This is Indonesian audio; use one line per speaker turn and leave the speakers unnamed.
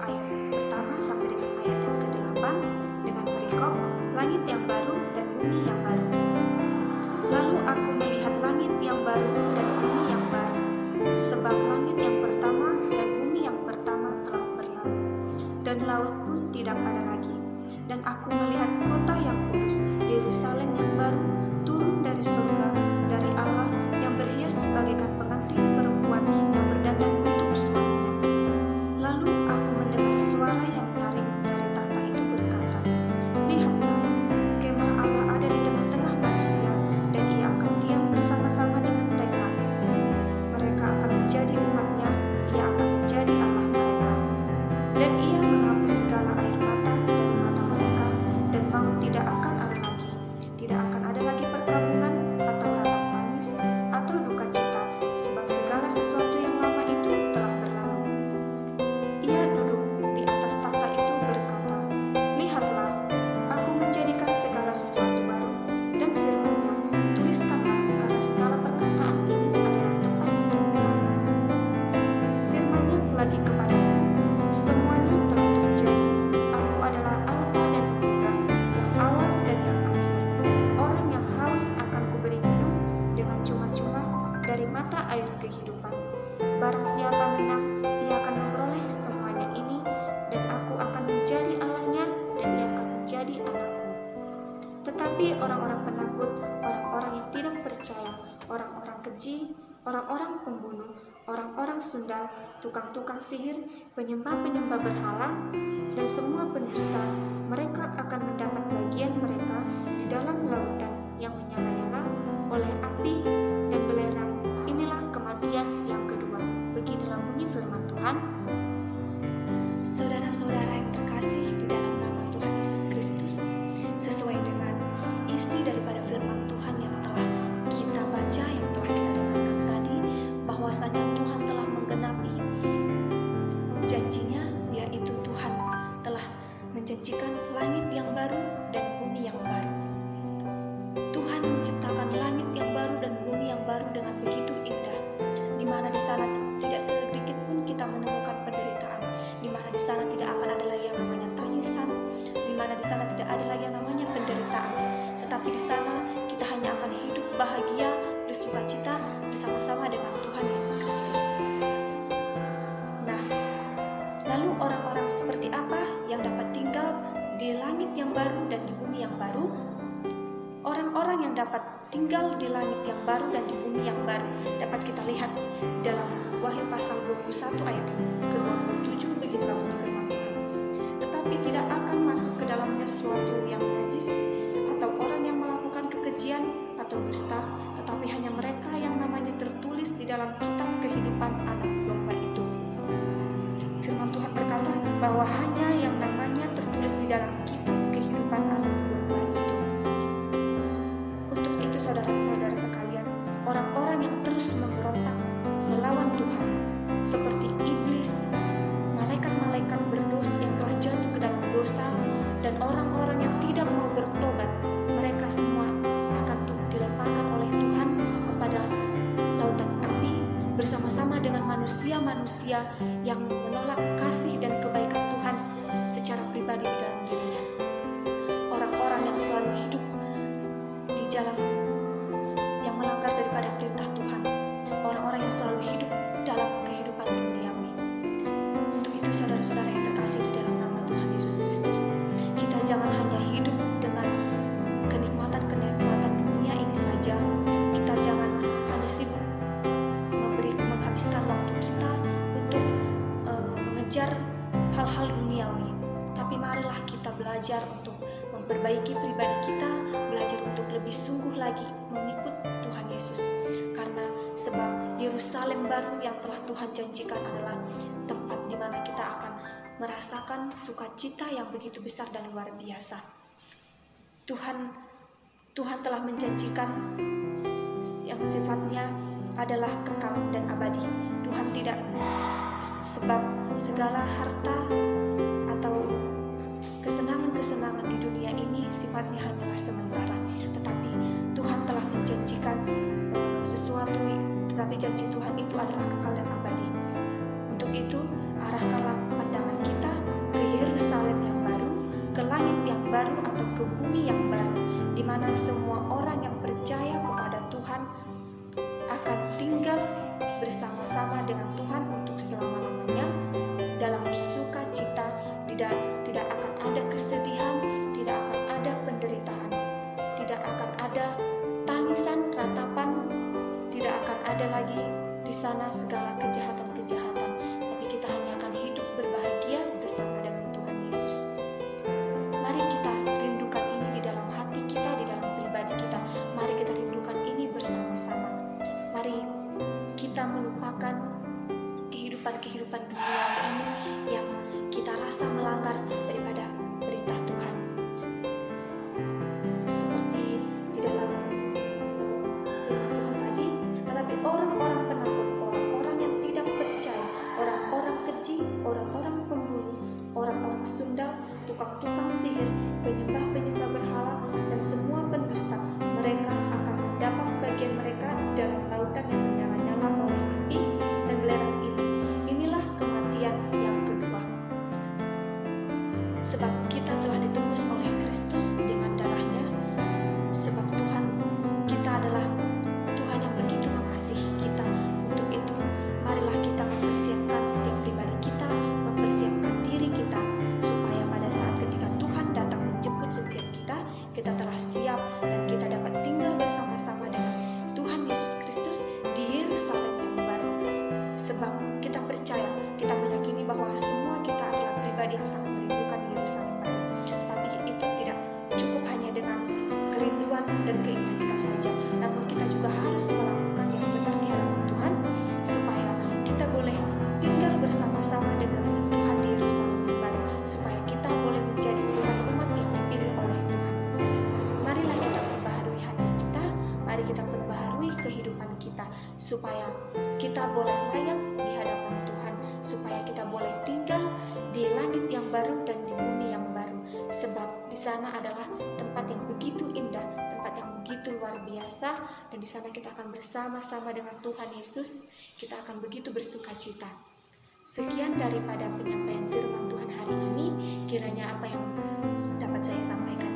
ayat pertama sampai dengan ayat yang ke-8 dengan perikop langit yang baru dan bumi yang baru. Lalu aku melihat langit yang baru dan bumi yang baru, sebab langit yang pertama dan bumi yang pertama telah berlalu, dan laut pun tidak ada lagi. Dan aku melihat kota yang kudus, Yerusalem yang baru, turun dari surga, dari Allah, yang berhias bagaikan pengantin perempuan yang berdandan untuk suaminya. Lalu aku mendengar suara yang nyaring dari tahta itu berkata, "Lihatlah, kemah Allah ada di tengah-tengah manusia, dan ia akan diam bersama-sama dengan mereka. Mereka akan menjadi umatnya, ia akan menjadi Allah mereka. Dan ia menghapus segala air mata dari mata mereka, dan maut tidak akan ada lagi. Tidak akan ada lagi perkabungan atau ratap tangis atau duka cita, sebab segala sesuatu yang lama itu telah berlalu." Ia duduk di atas tahta itu berkata, "Lihatlah, aku menjadikan segala sesuatu baru." Dan firman-Nya, "Tuliskanlah, karena segala perkataan ini adalah tepat dan benar." Firman-Nya lagi kepadaku, "Semuanya telah terjadi. Aku adalah Alfa dan Omega, yang awal dan yang akhir. Orang yang haus akan kuberi minum dengan cuma-cuma dari mata air kehidupan. Barang siapa menang, ia akan memperoleh semuanya ini, dan aku akan menjadi Allahnya, dan ia akan menjadi anakku. Tetapi orang-orang penakut, orang-orang yang tidak percaya, orang-orang keji, orang-orang pembunuh, orang-orang sundal, tukang-tukang sihir, penyembah-penyembah berhala, dan semua pendusta, mereka akan mendapat bagian mereka di dalam lautan yang menyala-nyala oleh api dan belerang. Inilah kematian yang kedua." Beginilah bunyi firman Tuhan. Saudara-saudara yang terkasih di dalam nama Tuhan Yesus Kristus, sesuai dengan isi daripada firman Tuhan yang telah kita baca, yang telah kita dengarkan tadi, bahwasanya Tuhan telah menggenapi janjinya, yaitu Tuhan telah menjanjikan langit yang baru dan bumi yang baru. Tuhan menciptakan langit yang baru dan bumi yang baru dengan begitu indah, di mana di sana tidak sedikit pun kita menemukan penderitaan, di mana di sana tidak akan ada lagi yang namanya tangisan, di mana di sana tidak ada lagi yang namanya penderitaan, tetapi di sana kita hanya akan hidup bahagia, bersukacita bersama-sama dengan Tuhan Yesus Kristus. Nah, lalu orang-orang seperti apa yang dapat tinggal di langit yang baru dan di bumi yang baru? Orang-orang yang dapat tinggal di langit yang baru dan di bumi yang baru dapat kita lihat dalam Wahyu pasal 21 ayat yang ke-27. Beginilah bunyi firman Tuhan. "Tetapi tidak akan masuk ke dalamnya suatu yang najis, atau orang yang melakukan kekejian atau dusta, tetapi hanya mereka yang namanya tertulis di dalam kitab kehidupan Anak Domba itu." Firman Tuhan berkata bahwa hanya yang namanya tertulis di dalam kitab kehidupan Anak Domba itu. Untuk itu saudara-saudara sekalian, orang-orang yang terus memberontak melawan Tuhan, seperti iblis, malaikat-malaikat berdosa yang telah jatuh ke dalam dosa, dan orang-orang yang tidak mau bertobat, mereka semua akan dilemparkan oleh Tuhan kepada lautan api bersama-sama dengan manusia-manusia yang menolak kasih dan kebaikan Tuhan secara pribadi di dalam dirinya. Orang-orang yang selalu hidup di jalan yang melanggar daripada perintah Tuhan, orang-orang yang selalu hidup dalam kehidupan duniawi. Untuk itu saudara-saudara yang terkasih di dalam nama Tuhan Yesus Kristus, kita jangan hanya hidup dengan kenikmatan-kenikmatan dunia ini saja. Kita jangan hanya sibuk menghabiskan waktu kita untuk mengejar hal-hal duniawi, tapi marilah kita belajar untuk memperbaiki pribadi kita, belajar untuk lebih sungguh lagi mengikut Tuhan Yesus. Karena sebab Yerusalem baru yang telah Tuhan janjikan adalah tempat di mana kita akan merasakan sukacita yang begitu besar dan luar biasa. Tuhan telah menjanjikan yang sifatnya adalah kekal dan abadi. Tuhan tidak, sebab segala harta atau kesenangan-kesenangan di dunia ini sifatnya hanyalah sementara, tetapi Tuhan telah menjanjikan sesuatu, tetapi janji Tuhan itu adalah kekal dan abadi. Untuk itu, arahkanlah pandangan kita mana semua orang yang percaya kepada Tuhan akan tinggal bersama-sama dengan Tuhan untuk selama-lamanya dalam sukacita. Tidak akan ada kesedihan, tidak akan ada penderitaan, tidak akan ada tangisan, ratapan, tidak akan ada lagi di sana segala kejahatan-kejahatan, tapi kita hanya akan hidup berbahagia bersama dengan Tuhan Yesus. Mari kita rindukan ini di dalam hati kita, di dalam pribadi kita. Mari kita rindukan ini bersama-sama. Mari kita melupakan kehidupan dunia ini yang kita rasa melanggar daripada perintah Tuhan. Seperti di dalam firman Tuhan tadi, tetapi orang-orang penakut, orang-orang yang tidak percaya, orang-orang keji, orang-orang pembunuh, orang-orang sundal, tukang-tukang sihir, penyembah-penyembah berhala, dan semua pendusta, mereka akan mendapat bagian mereka di dalam lautan yang menyala-nyala oleh api dan belerang ini. Inilah kematian yang kedua. Sebab kita telah ditebus oleh Kristus dengan darahnya. Sebab Tuhan kita adalah Tuhan yang begitu mengasihi kita. Untuk itu, marilah kita mempersiapkan setiap pribadi kita, mempersiapkan diri kita, supaya pada saat ketika Tuhan datang menjemput setiap kita telah siap dan kita dapat tinggal bersama-sama dengan Tuhan Yesus Kristus di Yerusalem yang baru. Sebab kita percaya, kita meyakini bahwa semua kita adalah pribadi yang sangat merindukan Yerusalem baru. Tapi itu tidak cukup hanya dengan kerinduan dan keinginan kita saja, namun kita juga harus melakukan yang benar di hadapan Tuhan, supaya kita boleh tinggal bersama-sama dengan Tuhan di Yerusalem yang baru, supaya kita boleh menjadi umat-umat yang dipilih oleh Tuhan. Marilah kita perbaharui hati kita, mari kita perbaharui kehidupan kita, supaya kita boleh layak di hadapan Tuhan, supaya kita boleh tinggal di langit yang baru dan di bumi yang baru. Sebab di sana adalah tempat yang begitu indah, tempat yang begitu luar biasa, dan di sana kita akan bersama-sama dengan Tuhan Yesus. Kita akan begitu bersuka cita. Sekian daripada penyampaian firman Tuhan hari ini. Kiranya apa yang dapat saya sampaikan